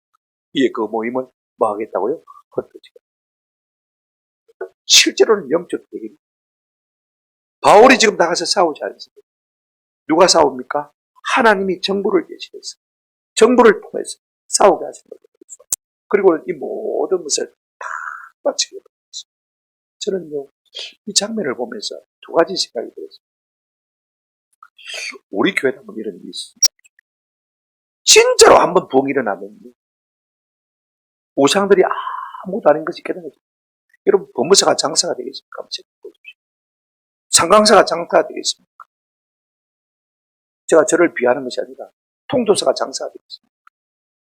A: 이에 그 모임을 뭐 하겠다고요? 헛되지가. 실제로는 영적 대결이. 바울이 지금 나가서 싸우지 않습니다. 누가 싸웁니까? 하나님이 정부를 제시했어요. 정부를 통해서 싸우게 하신 거죠. 그리고 이 모든 것을 다 마치게 됩니다. 저는요, 이 장면을 보면서 두 가지 생각이 들었어요. 우리 교회에 한번 이런 일이 있습니다. 진짜로 한번 부흥이 일어나면 우상들이 아무것도 아닌 것이 깨달아집니다. 여러분, 법무사가 장사가 되겠습니까? 한번 생각해 보십시오. 상강사가 장사가 되겠습니까? 제가 저를 비하는 것이 아니라 통도사가 장사가 되겠습니까?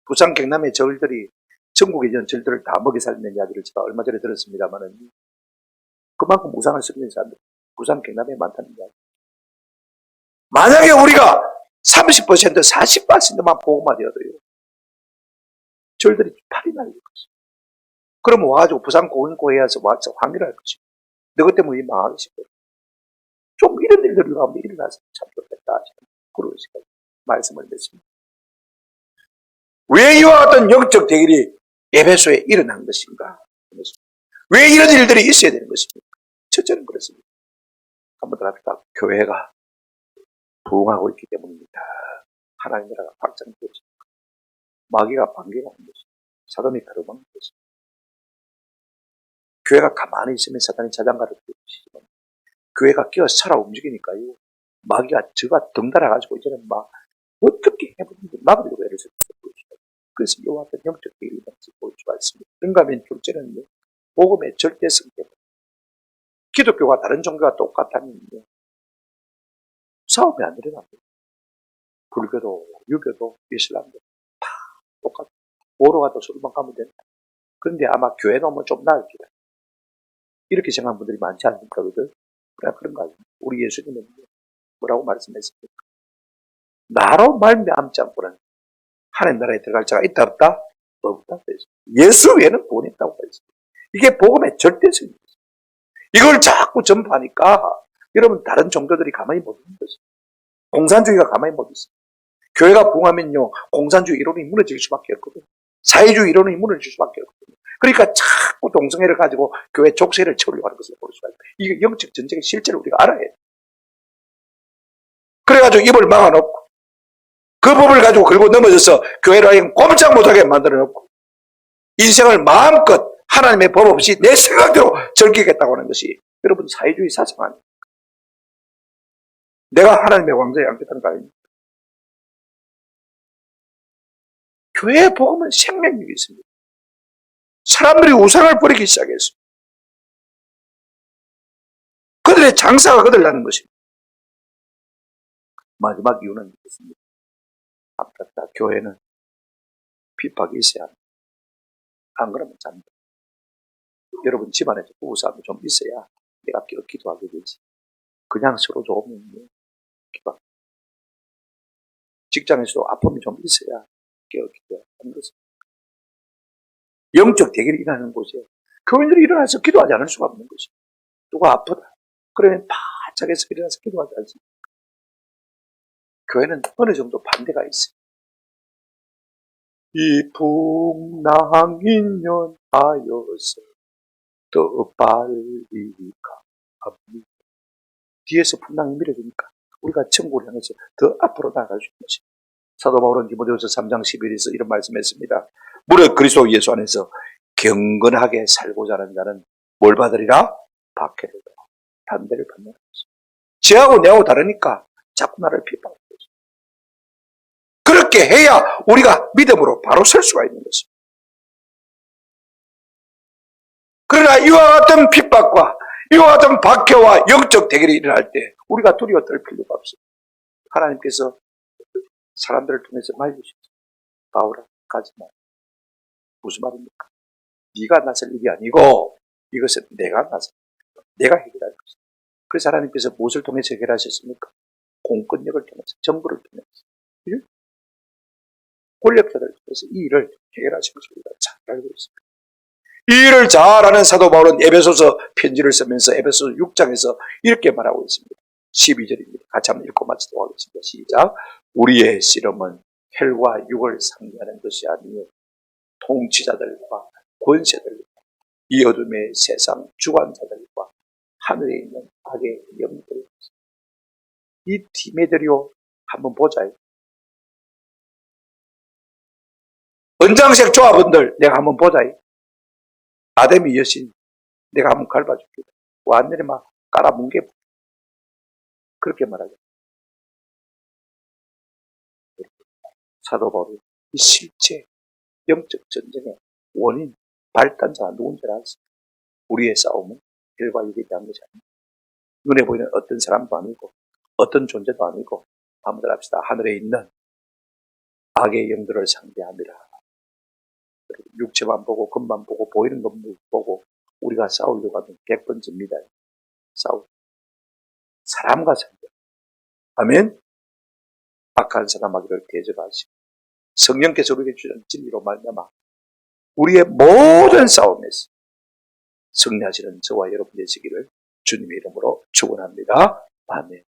A: 부산 경남의 절들이 전국에 있는 절들을 다 먹여 살리는 이야기를 제가 얼마 전에 들었습니다만은 그만큼 우상을 쓰는 사람들 부산 경남에 많다는 이야기. 만약에 우리가 30%, 40%만 보고만 되어도요, 절들이 팔이 날릴 것이죠. 그러면 와가지고 부산 고인고에 와서 와서 항의를 할 것이고, 너희 때문에 망하게 싶어요. 좀 이런 일들이 가운데 일어나서 참 좋겠다 하시는 그런 시간 말씀을 드렸습니다. 왜 이와 같은 영적 대결이 에베소에 일어난 것인가? 왜 이런 일들이 있어야 되는 것입니까? 첫째는 그렇습니다. 한번 더 합시다. 교회가 부흥하고 있기 때문입니다. 하나님 나라가 확장되고 있습니다. 마귀가 반격하는 것입니다. 사단이 가로막는 것입니다. 교회가 가만히 있으면 사단이 자장가를 부리시지만 교회가 끼어 살아 움직이니까요. 마귀가 저가 덩달아가지고 이제는 막 어떻게 해보는지 막으려고 애를 쓰고 있습니다. 그래서 이와 같은 영적 대결이 볼 수가 있습니다. 그런가 하면 둘째는요. 복음의 절대성 때문에 기독교가 다른 종교가 똑같다면 싸움이 안 일어납니다. 불교도, 유교도, 이슬람도 다 똑같아요. 보러 가도 술만 가면 된다. 그런데 아마 교회 놓으면 좀 나을 거다. 이렇게 생각하는 분들이 많지 않습니까? 그런 거 아닙니까? 우리 예수님은 뭐라고 말씀했습니까? 나로 말미암지 않고는 하나님 나라에 들어갈 자가 있다 없다? 없다. 예수 외에는 구원이 있다고 했습니다. 이게 복음의 절대성입니다. 이걸 자꾸 전파하니까 여러분 다른 종교들이 가만히 못 있는 것입니다. 공산주의가 가만히 못 있습니다. 교회가 부흥하면요 공산주의 이론이 무너질 수밖에 없거든요. 사회주의 이론이 무너질 수밖에 없거든요. 그러니까 자꾸 동성애를 가지고 교회 족쇄를 채우려고 하는 것을 볼 수가 있어요. 이게 영적 전쟁의 실제를 우리가 알아야 해요. 그래가지고 입을 막아놓고 그 법을 가지고 긁고 넘어져서 교회를 하여금 꼼짝 못하게 만들어놓고 인생을 마음껏 하나님의 법 없이 내 생각대로 즐기겠다고 하는 것이 여러분 사회주의 사상 아닙니까? 내가 하나님의 왕자에 앉겠다는 거 아닙니까? 교회의 복음은 생명력이 있습니다. 사람들이 우상을 버리기 시작했습니다. 그들의 장사가 거들나는 것입니다. 마지막 이유는 있습니다. 아깝다. 교회는 핍박이 있어야 합니다. 안 그러면 잡니다. 여러분 집안에서 부부싸움이 좀 있어야 내가 기도하게 되지. 그냥 서로 좋으면 기도. 직장에서도 아픔이 좀 있어야 기도하는 것입니다. 영적 대결이 일어나는 곳에 교인들이 일어나서 기도하지 않을 수가 없는 것입니다. 누가 아프다. 그러면 바짝에서 일어나서 기도하지 않습니까? 교회는 어느 정도 반대가 있어요. 이 풍랑인연 하여서 더 빨리 가합니다. 뒤에서 풍랑이 밀어주니까 우리가 천국을 향해서 더 앞으로 나아갈 수 있는 것입니다. 사도 바울은 디모데후서 3장 11절에서 이런 말씀했습니다. 무릇 그리스도 예수 안에서 경건하게 살고자 하는 자는 뭘 받으리라? 박해를 반대를 받는 것입니다. 쟤하고 내하고 다르니까 자꾸 나를 비판하는 것입니다. 그렇게 해야 우리가 믿음으로 바로 설 수가 있는 것입니다. 그러나 이와 같은 핍박과 이와 같은 박해와 영적 대결이 일어날 때 우리가 두려워 떨 필요가 없습니다. 하나님께서 사람들을 통해서 말려주셨습니다. 바울아, 가지 마. 무슨 말입니까? 네가 나설 일이 아니고 이것은 내가 나설 일이다. 내가 해결할 것이다. 그래서 하나님께서 무엇을 통해서 해결하셨습니까? 공권력을 통해서, 정부를 통해서, 권력자들을 통해서 이 일을 해결하신 것을 우리가 잘 알고 있습니다. 이 일을 잘 아는 사도 바울은 에베소서 편지를 쓰면서 에베소서 6장에서 이렇게 말하고 있습니다. 12절입니다. 같이 한번 읽고 마치도록 하겠습니다. 시작. 우리의 씨름은 혈과 육을 상대하는 것이 아니요 통치자들과 권세들과 이 어둠의 세상 주관자들과 하늘에 있는 악의 영들. 이 디메드리오 한번 보자. 은장색 조합원들 내가 한번 보자. 아데미 여신 내가 한번 갈봐줄게. 완전히 막 깔아뭉개. 그렇게 말하죠. 사도 바울이 이 실제 영적 전쟁의 원인, 발단자가 누군지 알았습니다. 우리의 싸움은 혈과 육에 대한 것이 아닙니다. 눈에 보이는 어떤 사람도 아니고 어떤 존재도 아니고 한번 합시다. 하늘에 있는 악의 영들을 상대함이라. 육체만 보고 금만 보고 보이는 것만 보고 우리가 싸우려고 하면 100번 집니다. 싸우. 사람과 상대. 아멘. 악한 사람에게 대적하시고 성령께서 우리에게 주신 진리로 말미암아 우리의 모든 싸움에서 승리하시는 저와 여러분 되시기를 주님의 이름으로 축원합니다. 아멘.